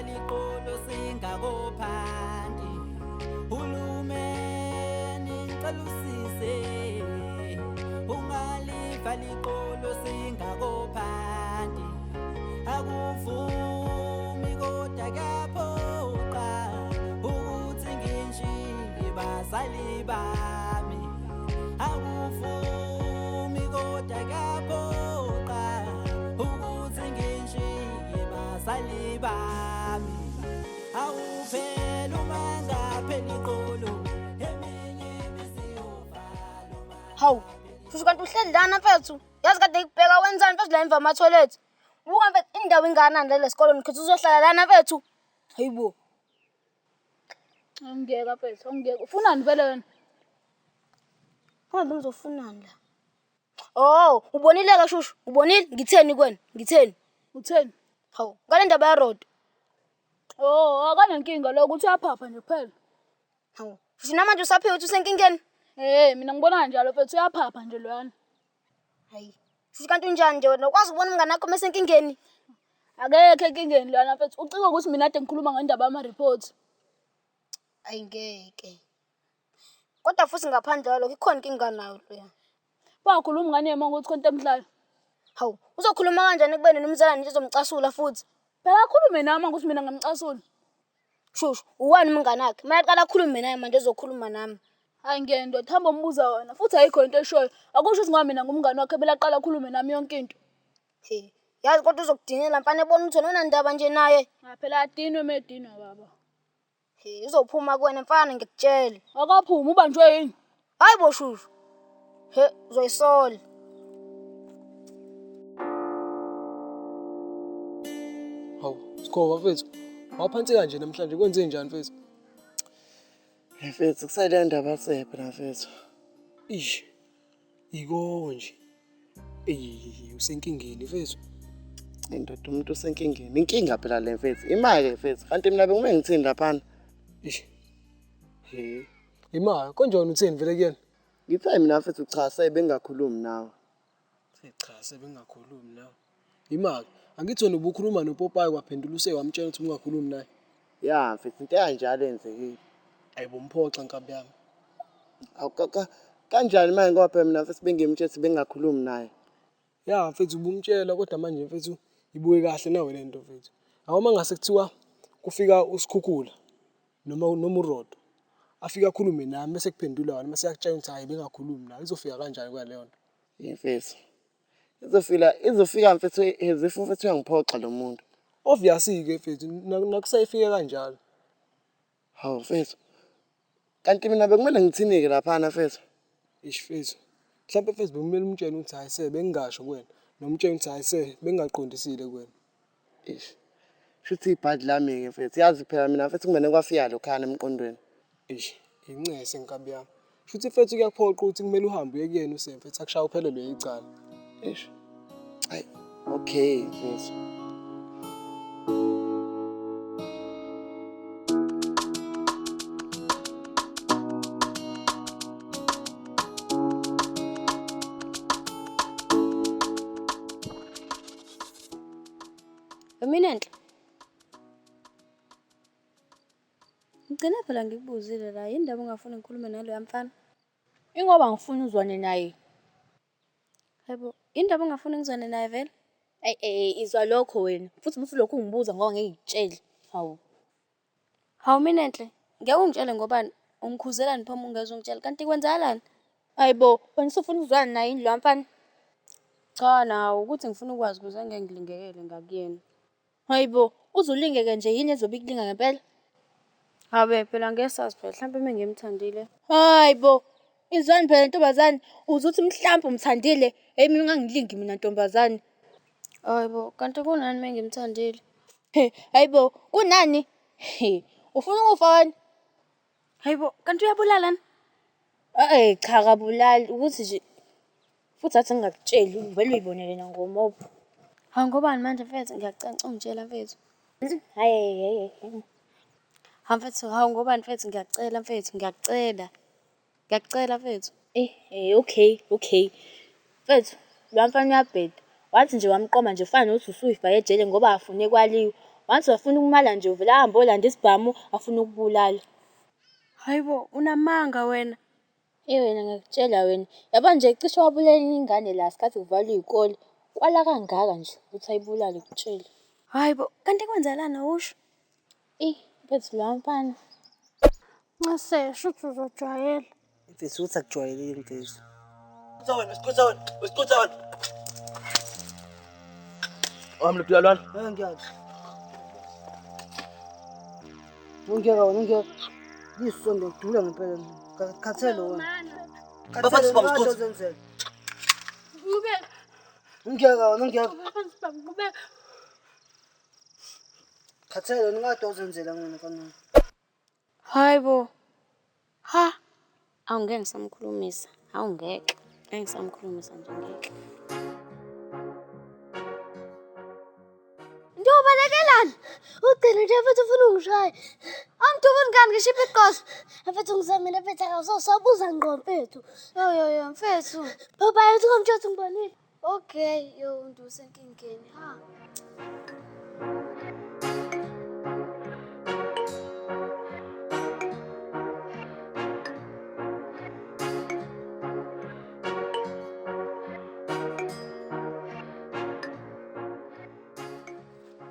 liqolo singakophanti hulumeni ngicela usise ungaliva liqolo singakophanti akuvumi kodwa kuyaphoqa ukuthi ngishiye bazali bami akuvumi kodwa kuyaphoqa ukuthi ngishiye bazali bami awuphela uma ngaphela iqolo eminye besiyovala. Hawu, shushu kanti uhleli lana mfethu. Yazi kade ngikubheka wenzani mfethu la emva ama-toilet. Buka mfethu indawo ingakanani la lesikole ngikhetha uzohlala lana mfethu. Hayibo. Angiyeka mfethu, angiyeka. Ufunani vele wena? Manje ngizofunani la? Oh, ubonile-ke shushu? Ubonile? Ngitheni kuwena? Ngitheni? Utheni? Hawu, ngale ndaba yaRodo. Oh, akanenkinga lo ukuthi uyaphapha nje kuphela. Hawu, shushu namanje usaphila uthi usenkingeni? Mina ngibona njalo mfethu uyaphapha nje loyana. Hayi. Shushu kanti unjani nje wena? Ukwazi ukubona umngane wakho mesenkingeni? Akekho enkingeni loyana mfethu. Ucika ukuthi mina kade ngikhuluma ngendaba yama-report. Ayingeke. Kodwa futhi ngaphandle kwalokho ikhona inkinga nayo loya. Bakhuluma ngane yema ukuthi konke emhlayo. Hawu, uzokhuluma kanjani kubene nomzalwane nje uzomcasula futhi? Phela akhulume nami ukuthi mina ngamcasula. Shushu, uwani umngane wakhe? Manje qala akhulume naye manje ezokhuluma nami. Hayi ngiyenda thamba umbuza wena. Futhi ayikho into eshoyo. Akusho ukuthi ngoba mina ngumngane wakhe phela aqala akhulume nami yonke into. He, yazi kodwa uzokudinela mfana ebona ukuthi wena unandaba nje naye. Phela adinwe medinwa baba. He, uzophuma kuwena mfana ngikutshela. Akaphuma ubanjwe yini? Hayibo shushu. He, uzoyisola. Hawu, Sikhova mfethu. Waphansi kanje namhlanje kwenze njani mfethu? Mfethu kusale ndaba yasepha la mfethu. Ish. Ikonje. Usenkingeni mfethu. Indoda umuntu usenkingeni. Inkinga phela le mfethu. Imali mfethu. Kanti mina bengime ngithini laphana? Ish. Imali konjani utheni vele kuyena? Ngithe mina mfethu cha sebengakhulumi nawe. Cha sebengakhulumi nawe. Imali angithi wena ubukhuluma noPopayi kwaphendula usewamtshela ukuthi ungakhulumi naye. Ya mfethu into enjalo enzekile. Ayibomphoxa nkabi yami. Kanjani manje ngoba phela mina mfethu bengimtshela bengakhulumi naye. Ya mfethu ubumtshela kodwa manje mfethu ibuye kahle nawe lento mfethu. Awuma ngase kuthiwa kufika uSikhukhula noma uRodo. Afika akhulume nami bese kuphendula wena mase yakutshela ukuthi hayi bengakhulumi nawe. Izofika kanjani kwaleyo nto? Mfethu. Izofika mfethu ezifu mfethu uyangiphoxa lo muntu. Obviously ke mfethu nakusayifike kanjalo. Hawu mfethu. Kanti mina bekumele ngithini-ke laphana mfethu? Ish mfethu. Mhlawumbe mfethu bekumele umtshele ukuthi hayi bengingasho kuwena. Nomtshela ukuthi hayi bengingaqondisile kuwena. Ish. Shuthi ibhadi lami-ke mfethu. Yazi phela mina mfethu kumele kwafika lokhana emqondweni. Ish, incese nkabi yami. Shuthi mfethu kuyaphoqa ukuthi kumele uhambe uye kuyena usemfethu akushaya uphelelwe icala. Ish. Hayi, okay mfethu. Eminenhle. Ngicela phela ngikubuzile la indaba ungafuni ngikhulume nalo yamfana. Ingoba ngifuna uzwane naye. Hayibo, indaba ungafuni ngizwane naye vele? Izwa lokho wena. Futhi musu lokho ungibuza ngoba ngeke ngikutshele. Hawu. Hawu Minenhle, ngeke ungitshele ngobani ungikhuzelani phoma ungezwe ungitshela kanti kwenzakalani? Hayibo, wena usufuna uzwane naye indlu yamfana? Cha nawo ukuthi ngifuna ukwazi ukuze ngeke ngilingekele ngakuyena. Hayibo, uzulingeke nje yini ezobe ikulinga ngempela? Habe phela ngesazi phela mhlawumbe mengimthandile. Hayibo, izwani phela ntombazane, uzuthi mhlawumbe umthandile, mina ungangilingi mina ntombazane. Hayibo, kanti kunani mengimthandile? Hayibo, kunani? Ufuna ukufa wena? Hayibo, kanti uyabulalana? Cha kabulali, ukuthi nje futhi athi ngingakutsheli, uvele uyibonele nangomobo. Hawu ngobani manje mfethu ngiyacela ungitshela mfethu. Hayi. Ha mfethu, hawu ngobani mfethu ngiyacela mfethu, ngiyakucela. Ngiyakucela mfethu. Okay. Mfethu, lo mfana uyabheda. Wathi nje wamqoma nje ufana nokuthi usuyifake ejele ngoba afune kwaliwa. Once wafuna ukumala nje uvela hamba olanda isibhamu afuna ukubulala. Hayibo, unamanga wena. Wena ngakutshela wena. Yaba nje cishe wabulela ingane la sikhathi kuvalwa iy'kole. Kwala kangaka nje ukuthi ayibulale kutshela. Hayibo, kanti kwenzelani usho? Mfethu lowa mfana. Ncase, shuthi uzojwayela. Mfethu uthi akujwayelile mfethu. Wesiqutha wena. Wami lo lwana. Ngiyazi. Ungiyeka. Yisonto ngidula ngempela. Khathele wena. Bafana sibamsiqutha. Ungiyeka. Khathele ngingade uzenzela mina kanini. Hayibo. Ha. Awungeke ngisamkhulumisa. Awungeke. Ngeke ngisamkhulumisa nje ngeke. Ndiyobalekelani? Ugcina nje mfethu ufuna ungishaya. Angidubuni ngani ngishiphe igqoso. Mfethu ngizamile mfethu akasobuza ngqo mfethu. Yo mfethu. Baba yathi komtshothi ngibonile. Okay, yo ndusenkingeni. Ha.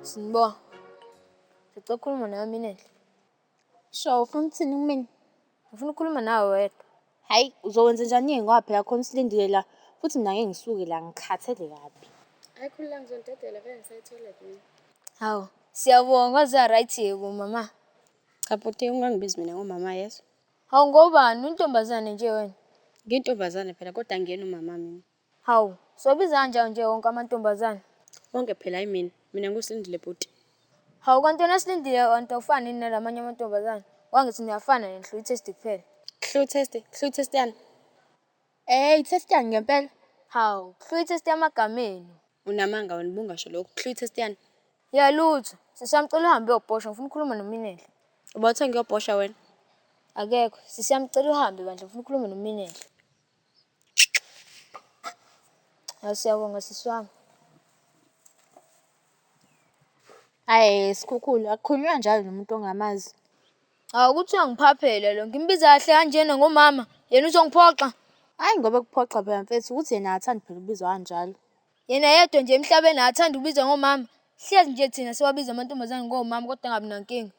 Sinbo. Sicela ukukhuluma nawe mina. Sho, ufuna ukuthini kumina? Ngifuna ukukhuluma nawe wedwa. Hayi, uzokwenza njani ngoba phela khona usilindile la. Futhi mina ngeke ngisuke la ngikhathele kabi. Ayikhulula ngizondedela vele ngisayithola mina. Hawu, siyabonga za right yebo mama. Cha bhuti ungangibizi mina ngomama yeso. Hawu ngobani untombazane nje wena? Ngintombazane phela kodwa ngiyena umama mina. Hawu, sobiza kanjani nje wonke amantombazane? Wonke phela ayimina. Mina ngusilindile bhuti. Hawu kanti wena silindile kanti awufani yini nalamanye amantombazane? Wangithi niyafana nenhlu i-test kuphela. Hlu test yani. I-test yani ngempela. Hawu, hlu i-test yamagameni. Unamanga wena bungasho lokho. Hlu test yani. Yalutho, sisiyamcela uhambe uyobhosha ngifuna ukukhuluma noMinele. Ubathe ngiyobhosha wena. Akekho, sisiyamcela uhambe bandla ngifuna ukukhuluma noMinele. Siyabonga sisi wami. Hayi sikhukhulu akukhulunywa njalo nomuntu ongamazi. Hawu kuthiwa ngiphaphele lo ngimbiza kahle kanjena ngomama yena uzongiphoxa. Hayi ngoba kuphoxa phela mfethu ukuthi yena akathandi phela ubizwa kanjalo. Yena yedwa nje emhlabeni akathanda ukubizwa ngomama. Hlezi nje thina siwabiza amantombazane ngomama kodwa ngabi nankinga.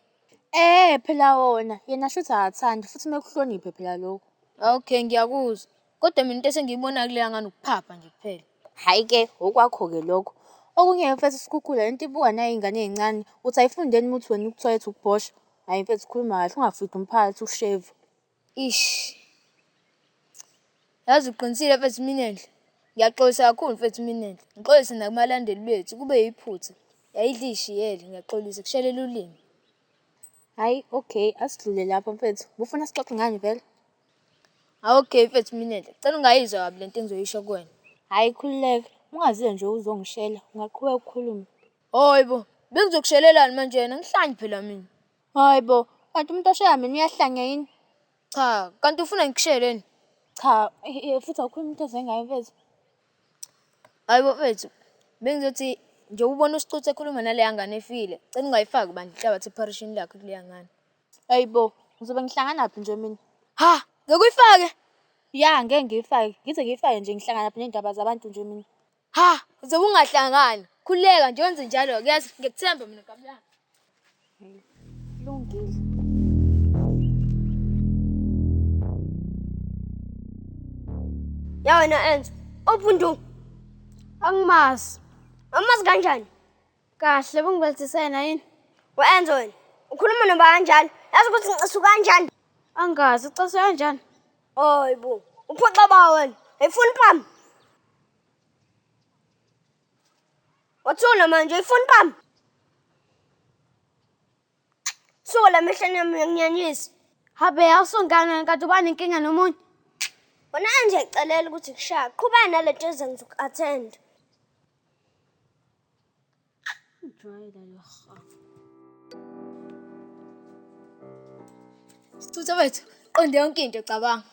Phela wona yena shuthi akathandi futhi mekuhloniphe phela lokho. Okay ngiyakuzwa. Kodwa mina into esengiyibona kuleya ngani ukuphapha nje kuphela. Hayi ke okwakho ke lokho. Okunye mfethu sikhukhula lento ibuka nayo ingane ezincane uthi ayifundeni ukuthi wena ukuthoyethe ukubhosha. Hayi mfethu khuluma kahle ungafiki umphakathi ushave. Ish. Yazi uqinisile mfethu Minele. Ngiyaxolisa kakhulu mfethu Minele. Ngixolisa nakumalandeli bethu kube yiphutha. Yayidlishiyele ngiyaxolisa kushelela ulimi. Hayi okay asidlule lapho mfethu. Ufuna sixoxe ngani vele? Okay mfethu Minele. Cela ungayizwa kabi lento engizoyisho kuwena. Hayi khululeka. Ungazile nje uzongishela. Ungaqhubeka ukukhuluma. Hayibo, bengizokushelelani manje yena ngihlanje phela mina. Hayibo, kanti umuntu oshaya mina uyahlanya yini? Cha, kanti ufuna ngikusheleni? Cha, futhi awukhuluma into ezengayo mfethu. Hayibo mfethu. Bengizothi nje ubona uSicuthe ekhuluma naleya ngane efile. Cela ungayifaki bandla ihlabathi eparishini lakhe kuleya ngane. Hayibo, ngizobe ngihlanganaphi nje mina? Ha, ngekuyifake. Ya, ngeke ngiyifake. Ngize ngiyifake nje ngihlanganaphi nendaba zabantu nje mina. Ha, uzobe ungahlangani. Khuleka nje wenze njalo. Kuyazi ngikuthemba mina kaBulala. Kulungile. Ya wena Enzo, uphundu. Angimazi. Amazi kanjani? Kahle bengibalisisena yini? We-Enzo wena, ukhuluma noba kanjani? Yazi ukuthi ngicisuka kanjani? Angazi ucase kanjani? Hayibo, uphoxa ba wena? Ayifuni pam. Wathula manje ayifuni pam. Suka la mehleni yami yanginyanyisa. Habe awusongana kanti ubani inkinga nomunye? Wena nje ecelele ukuthi kushaya. Qhubeka nalento ezenza uku-attend. Sicuthe wethu, qonde yonke into cabanga.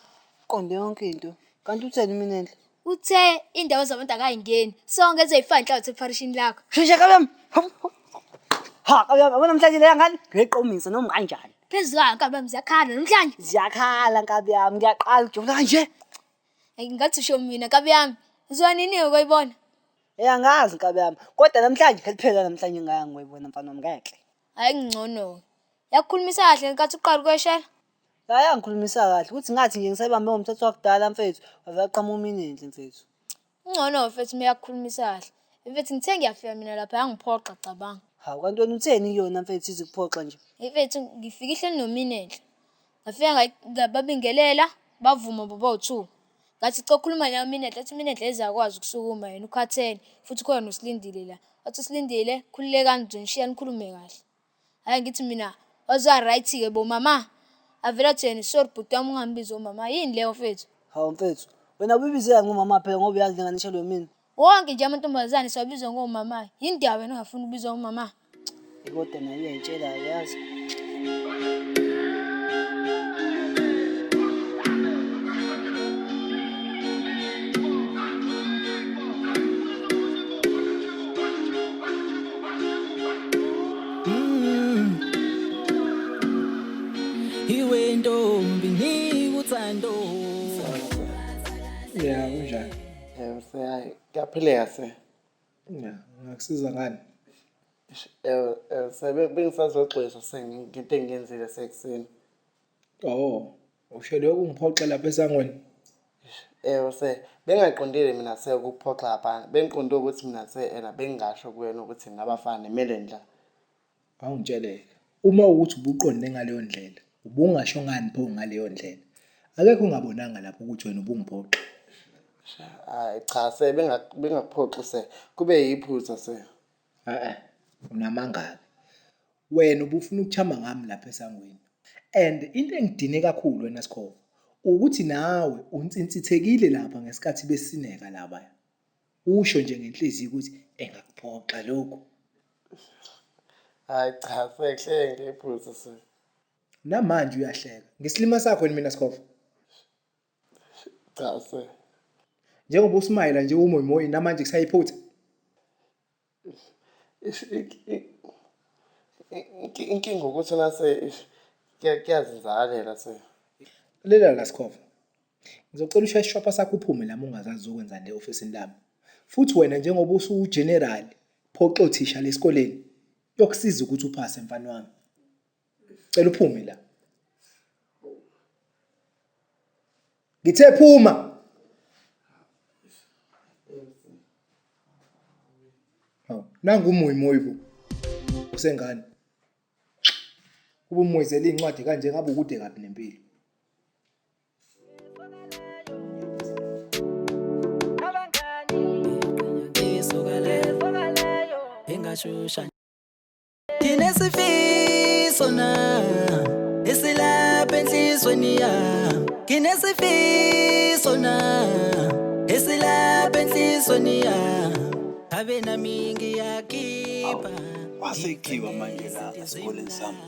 Qonde yonke into. Kanti utheni Minele? Uthe indawo zabantu akayingeni. Sonke ezeyifa inhlabathi eparishini lakho. Sheshe kabam. Ha, yabona namhlanje leya ngane ngiyiqomisa noma kanjani. Phezulu kabi yami ziyakhala namhlanje. Ziyakhala nkabi yami ngiyaqala ukujula kanje. Ngathi usho mina kabi yami. Uzwa nini ukuyibona? Angazi nkabi yami. Kodwa namhlanje ngeliphela namhlanje ngaya ngoyibona mfana wami ngeke. Hayi ngcono. Yakukhulumisa kahle nkathi uqala ukweshela. Hayi ngikhulumisa kahle ukuthi ngathi nje ngisebambe ngomthetho wakudala mfethu. Wavaqama uminenhle mfethu. Ngcono mfethu meyakukhulumisa kahle. Mfethu ngithe ngiyafika mina lapha yangiphoqa cabanga. Hawu kanti wena utheni kuyona mfethu izikuphoxa nje? Mfethu ngifika ihleli nominenhle. Ngafika ngababingelela bavuma bobo2. Ngathi cokhuluma nayo minenhle athi minenhle ezakwazi ukusukuma yena ukhathele futhi khona usilindile la. Wathi usilindile khulilekani ngishiya nikhulume kahle. Hayi ngithi mina waza right ke bo mama. Avela theni sorry bhuti wami ungambiza umama yini leyo mfethu. Hawu mfethu wena ubibizela ngomama phela ngoba uyazilinganishelwe mina. Wonke nje amantombazane siwabizwa ngomama. Yini ndawo wena ungafuni ukubizwa ngomama? Kodwa nayo uyayitshela yazi. Iwe ntombi ngikuthando. Ya kunjani? Sehayi kuyaphileka se. Ya ngakusiza ngani? Bengisazoxolisa ngento engiyenzile sekuseni. Oh, ushele ukungiphoxa lapha esangweni. Bengaqondile mina ukuphoxa lapha. Bengiqonde ukuthi mina bengingasho kuwena ukuthi ngabafana nemele ndla. Awungitsheleke. Uma ukuthi ubuqonde ngaleyo ndlela, ubungasho ngani pho ngaleyo ndlela? Akekho ungabonanga lapho ukuthi wena ubungiphoxa. Hayi cha bengakuphoxise kube yiphutha se. Unamangaka. Wena ubufuna ukuchama ngami lapha esangweni. And into engidine kakhulu wena Sikhova ukuthi nawe untsinsithekile lapha ngesikhathi besineka lapha. Usho nje ngenhliziyo ukuthi engakuphoxa lokho. Hayi cha sehle ngephutha se. Namanje uyahleka. Ngesilima sakho mina Sikhova. Cha se. Njengoba uSmayila nje umoyimoyi namanje kusayiphutha. Inkinga ukuthi nase kuyazenzalela se. Lela la Sikhova. Ngizocela ushaya ishopha sakho uphume lami ungazazi ukwenza le office lami. Futhi wena njengoba usu general phoxa uthisha lesikoleni yokusiza ukuthi uphase mfana wami. Cela uphume la. Ngithe phuma. Nangu umoyimoyi bu. Usengane. Ubumoyizela incwadi kanje ngabe ukude kabi nempilo. Engashusha Kinesifiso na esilapha enhlizweni yami Kinesifiso na esilapha enhlizweni yami Abe nami ngiyakhipha Wasekhiwa manje la esikoleni sami.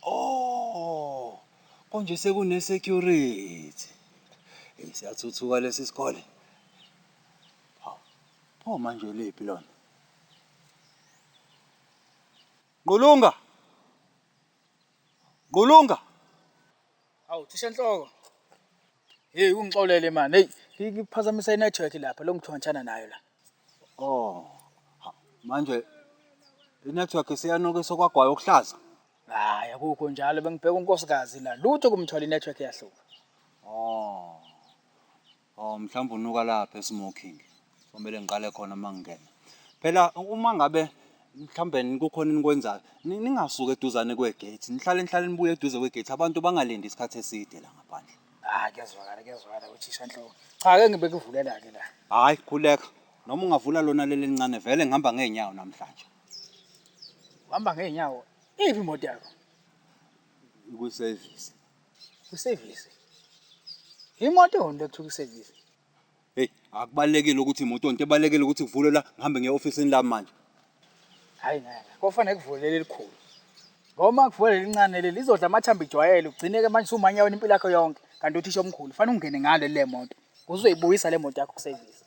Oh, konje sekune security. Siyathuthuka lesi sikole. Pho manje lephi lona? Qulunga. Qulunga. Hawu thisha enhloko. Hey ungixolele man. Hey, ngiphazamisa network lapha lo ngithontshana nayo la. Oh. Manje inetwork siyanuka sokwagwayo okuhlaza. Hayi akukho njalo bengibheka unkosikazi la. Lutho kumthola inetwork yahluka. Oh. Oh mhlawumbe unuka lapha esmoking. Kumele ngiqale khona mangingena. Phela uma ngabe mhlambe kukhona inikwenzayo ningasuka eduzane kwegate nihlale nibuye eduze kwegate abantu bangalindi isikhathi eside la ngaphandle. Kuyazwakala uthisha enhloko. Cha ake ngibe kuvulela ke la. Hayi khuleka noma ungavula lona leli lincane vele ngihamba ngeenyawo namhlanje. Uhamba ngeenyawo. Iphi imoto yakho? Ku-service. Ku-service. Imoto onto ethuka ku-service. Hey, akubalekile ukuthi imoto onto ebalekile ukuthi kuvule la ngihambe ngeofisini lami manje. Hayi kufanele kuvulele elikhulu. Ngoma kuvulele lincane leli lizodla amathamba ijwayele ugcine ke manje usumanyaweni impilo yakho yonke kanti uthisha omkhulu fanele ungene ngale le moto. Uzoyibuyisa le moto yakho ku-service.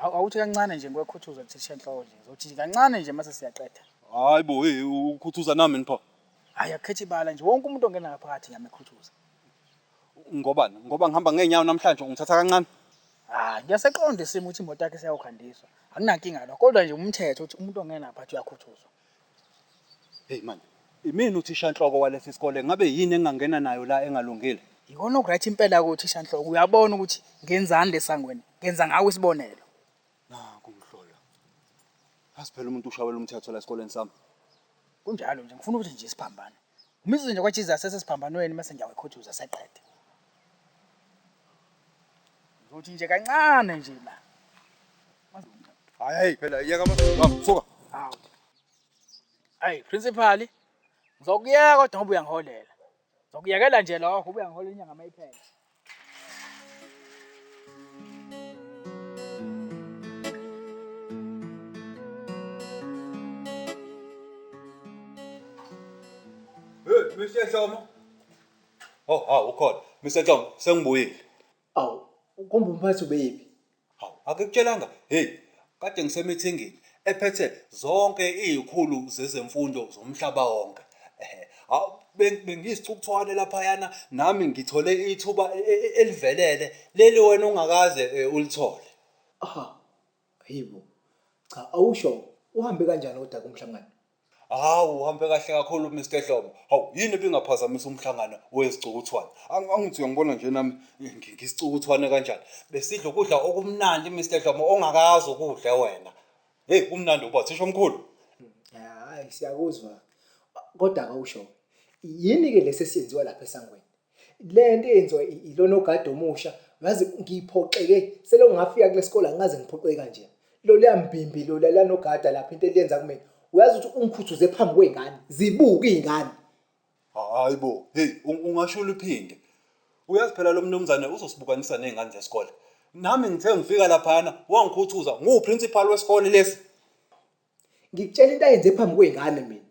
Awuthi kancane nje ngwekhuthuza uthisha enhloko nje. Zothi kancane nje mase siyaqeda. Hayi bo, hey ukhuthuza nami nipho. Hayi akukhethi ibala nje. Wonke umuntu ongena ngaphakathi ngiyamekhuthuza. Ngoba ngihamba ngeenyawo namhlanje ungithatha kancane. Ngiyaseqonda isimo ukuthi imoto yakhe seyawukhandiswa. Akunankinga lokho. Kodwa nje umthetho ukuthi umuntu ongena ngaphakathi uyakhuthuzwa. Hey man, imini uthisha enhloko walesi isikole ngabe yini engangena nayo la engalungile? Yikona okuright impela kuthisha enhloko. Uyabona ukuthi ngenzani lesangweni. Ngenza ngawo isibonelo. Kumhlola. Asiphela umuntu ushawela umthetho la esikoleni sami. Kunjalo nje ngifuna ukuthi nje siphambane. Umisi nje kwaJesus sesesiphambanweni mase ngiyawekhuthuza seqede. Uzothi nje kancane nje la. Hayi phela yeka suka. Hawu. Hey principal, ngizokuyeka kodwa ngoba uyangiholela. Ngizokuyekela nje lokho ube uyangiholela inyanga mayiphela. Hey, Mr. Dlomo. Ukhona. Mr. Dlomo, sengibuyile. Awu, ukhomba umphathi ubeyiphi? Akekutshelanga. Hey, kade ngisemithingini ephethe zonke izikhulu zezemfundo zomhlaba wonke. Bengiyisicukuthwane lapha yana nami ngithole ithuba elivelele leli wena ungakaze ulithole. Hayibo. Cha, awusho uhambe kanjani kodwa kumhlangano? Uhambe kahle kakhulu Mr. Dlomo. Yini ebingaphazamisa umhlangano wezicukuthwane? Angithi uyangibona nje nami ngisicukuthwane kanjani. Besidla ukudla okumnandi Mr. Dlomo ongakazi ukudla wena. Hey, kumnandi ubathisha omkhulu. Hayi, siyakuzwa. Kodwa awusho. Yini ke lesesiyenziwa lapha esangweni? Lento eyenziwa ilona ogada omusha, ngazi ngiphoxeke. Selo ngafika kulesikole angaze ngiphoxeke kanje. Lo liyambimbi lo lana ogada lapha into eliyenza kumina. Uyazi ukuthi ungikhuthuze phambi kwengane, zibuka izingane. Hayibo, hey, ungashula iphinde. Uyazi phela lo mnumzane uzosibukanisa nezingane zesikole. Nami ngithe ngifika laphana wangikhuthuza nguprincipal wesikole lesi. Ngikutshela into ayenze phambi kwengane mina.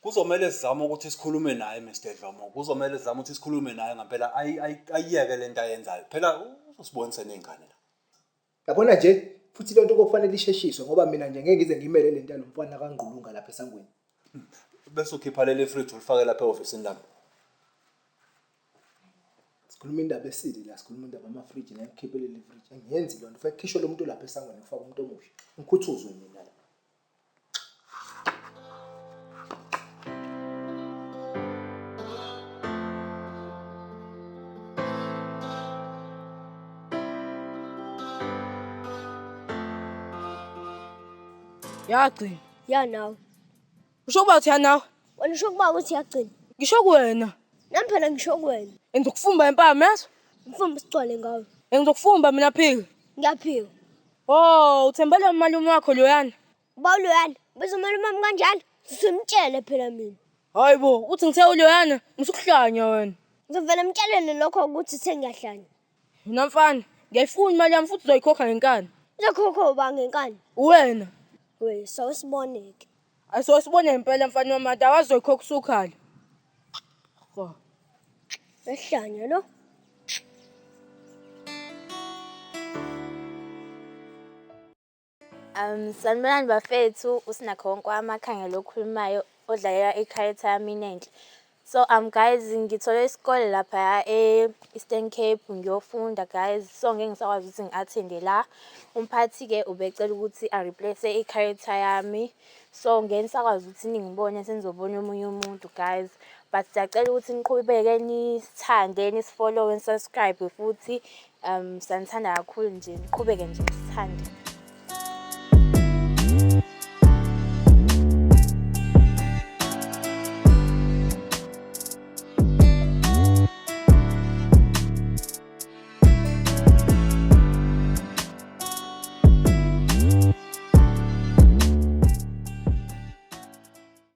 Kuzomela sizame ukuthi sikhulume naye Mr. Dlomo. Kuzomela sizame ukuthi sikhulume naye ngempela ayiyeke lento ayenzayo. Phela uzosibonisa nezingane la. Yabona nje futhi lento kokufanele isheshiswe ngoba mina nje ngeke ngize ngimele lento yalomfana kaNgqulunga lapha esangweni. Bese ukhipha leli fridge ulifake lapha e-office lami. Sikhuluma indaba esile la, sikhuluma indaba ama-fridge la ngikhiphe leli fridge. Angiyenzi lonto, ufike khishwe lo muntu lapha esangweni ngifaka umuntu omusha. Ngikhuthuzwe mina la. Yagcina. Ya nawe. Usho kuba uthiyani nawe? Wena usho kuba ukuthi yagcina. Ngisho kuwena. Nami phela ngisho kuwena. Engizokufumba empama yazo. Ngifuna isicwale ngawe. Engizokufumba mina phika. Ngiyaphiwa. Uthembele umalume wakho loyana. Uba uloyana, bese umalume wami kanjani? Simtshele phela mina. Hayibo, uthi ngithe uloyana, ngisukuhlanya wena. Ngizovela mtshelele lokho ukuthi sengiyahlanya. Mina mfana, ngiyayifuna imali yami futhi uzoyikhokha ngenkani. Uzokhokha uba ngenkani? Wena. We, sawusiboneke. Ayisosibone impela mfana wamada awazoyikhokha usukhala. Ehlanya lo. Sanibonani bafethu, uSinakhonkwa amakhangela okhulumayo odlalela i-character yami enhle. So guys, ngithole isikole lapha e-Eastern Cape ngiyofunda guys. So ngeke ngisakwazi ukuthi ngi-attende la. Umphathi ke ubecela ukuthi a-replace i-character yami. So ngeke ngisakwazi ukuthi ningibone senizobona omunye umuntu guys. But siyacela ukuthi niqhubeke nisithande, nisifollow, nisubscribe futhi sanithanda kakhulu nje. Niqhubeke nje nisithande.